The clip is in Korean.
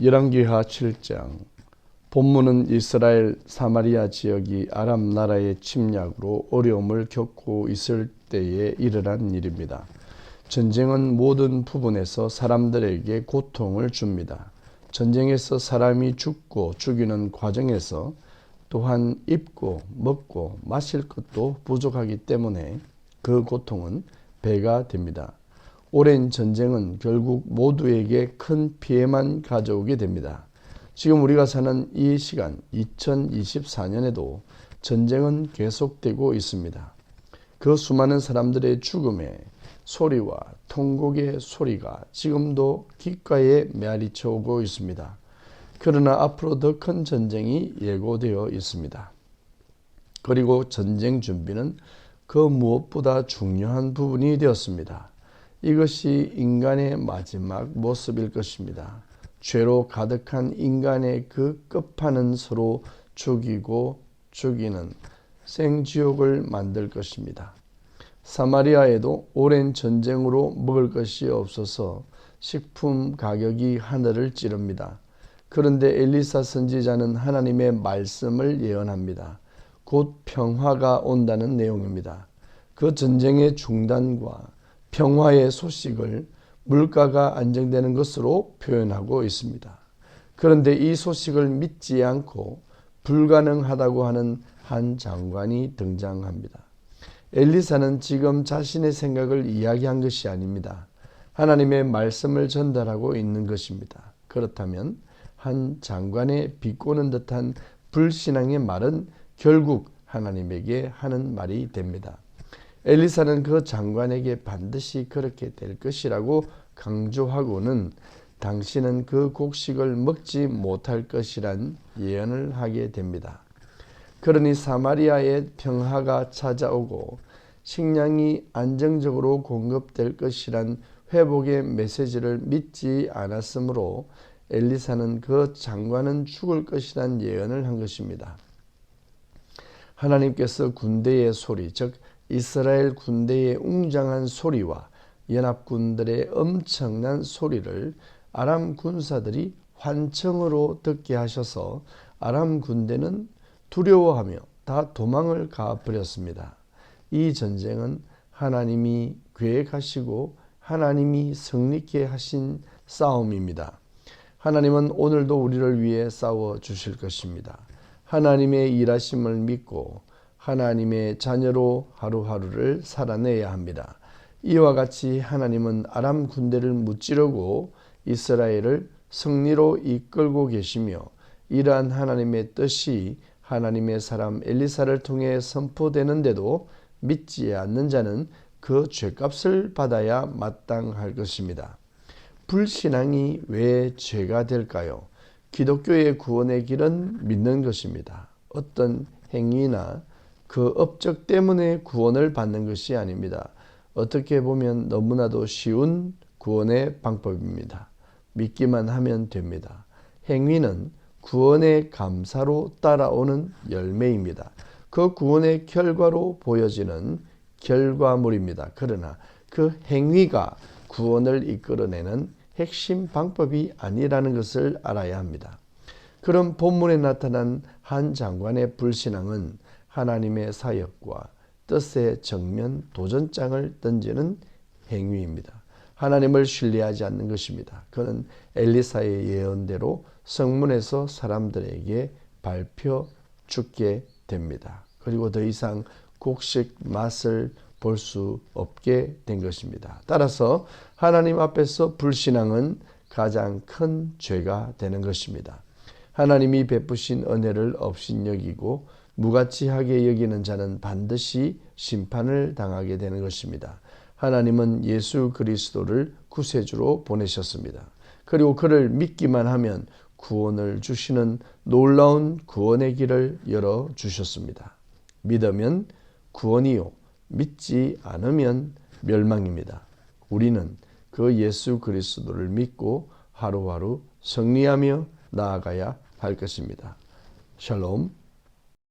열왕기하 7장. 본문은 이스라엘 사마리아 지역이 아람 나라의 침략으로 어려움을 겪고 있을 때에 일어난 일입니다. 전쟁은 모든 부분에서 사람들에게 고통을 줍니다. 전쟁에서 사람이 죽고 죽이는 과정에서 또한 입고 먹고 마실 것도 부족하기 때문에 그 고통은 배가 됩니다. 오랜 전쟁은 결국 모두에게 큰 피해만 가져오게 됩니다. 지금 우리가 사는 이 시간 2024년에도 전쟁은 계속되고 있습니다. 그 수많은 사람들의 죽음의 소리와 통곡의 소리가 지금도 귓가에 메아리쳐 오고 있습니다. 그러나 앞으로 더 큰 전쟁이 예고되어 있습니다. 그리고 전쟁 준비는 그 무엇보다 중요한 부분이 되었습니다. 이것이 인간의 마지막 모습일 것입니다. 죄로 가득한 인간의 그 끝판은 서로 죽이고 죽이는 생지옥을 만들 것입니다. 사마리아에도 오랜 전쟁으로 먹을 것이 없어서 식품 가격이 하늘을 찌릅니다. 그런데 엘리사 선지자는 하나님의 말씀을 예언합니다. 곧 평화가 온다는 내용입니다. 그 전쟁의 중단과 평화의 소식을 물가가 안정되는 것으로 표현하고 있습니다. 그런데 이 소식을 믿지 않고 불가능하다고 하는 한 장관이 등장합니다. 엘리사는 지금 자신의 생각을 이야기한 것이 아닙니다. 하나님의 말씀을 전달하고 있는 것입니다. 그렇다면 한 장관의 비꼬는 듯한 불신앙의 말은 결국 하나님에게 하는 말이 됩니다. 엘리사는 그 장관에게 반드시 그렇게 될 것이라고 강조하고는 당신은 그 곡식을 먹지 못할 것이란 예언을 하게 됩니다. 그러니 사마리아에 평화가 찾아오고 식량이 안정적으로 공급될 것이란 회복의 메시지를 믿지 않았으므로 엘리사는 그 장관은 죽을 것이란 예언을 한 것입니다. 하나님께서 군대의 소리, 즉 이스라엘 군대의 웅장한 소리와 연합군들의 엄청난 소리를 아람 군사들이 환청으로 듣게 하셔서 아람 군대는 두려워하며 다 도망을 가버렸습니다. 이 전쟁은 하나님이 계획하시고 하나님이 승리케 하신 싸움입니다. 하나님은 오늘도 우리를 위해 싸워 주실 것입니다. 하나님의 일하심을 믿고 하나님의 자녀로 하루하루를 살아내야 합니다. 이와 같이 하나님은 아람 군대를 무찌르고 이스라엘을 승리로 이끌고 계시며 이러한 하나님의 뜻이 하나님의 사람 엘리사를 통해 선포되는데도 믿지 않는 자는 그 죄값을 받아야 마땅할 것입니다. 불신앙이 왜 죄가 될까요? 기독교의 구원의 길은 믿는 것입니다. 어떤 행위나 그 업적 때문에 구원을 받는 것이 아닙니다. 어떻게 보면 너무나도 쉬운 구원의 방법입니다. 믿기만 하면 됩니다. 행위는 구원의 감사로 따라오는 열매입니다. 그 구원의 결과로 보여지는 결과물입니다. 그러나 그 행위가 구원을 이끌어내는 핵심 방법이 아니라는 것을 알아야 합니다. 그럼 본문에 나타난 한 장관의 불신앙은 하나님의 사역과 뜻의 정면 도전장을 던지는 행위입니다. 하나님을 신뢰하지 않는 것입니다. 그는 엘리사의 예언대로 성문에서 사람들에게 밟혀 죽게 됩니다. 그리고 더 이상 곡식 맛을 볼 수 없게 된 것입니다. 따라서 하나님 앞에서 불신앙은 가장 큰 죄가 되는 것입니다. 하나님이 베푸신 은혜를 업신여기고 무가치하게 여기는 자는 반드시 심판을 당하게 되는 것입니다. 하나님은 예수 그리스도를 구세주로 보내셨습니다. 그리고 그를 믿기만 하면 구원을 주시는 놀라운 구원의 길을 열어주셨습니다. 믿으면 구원이요 믿지 않으면 멸망입니다. 우리는 그 예수 그리스도를 믿고 하루하루 승리하며 나아가야 할 것입니다. 샬롬.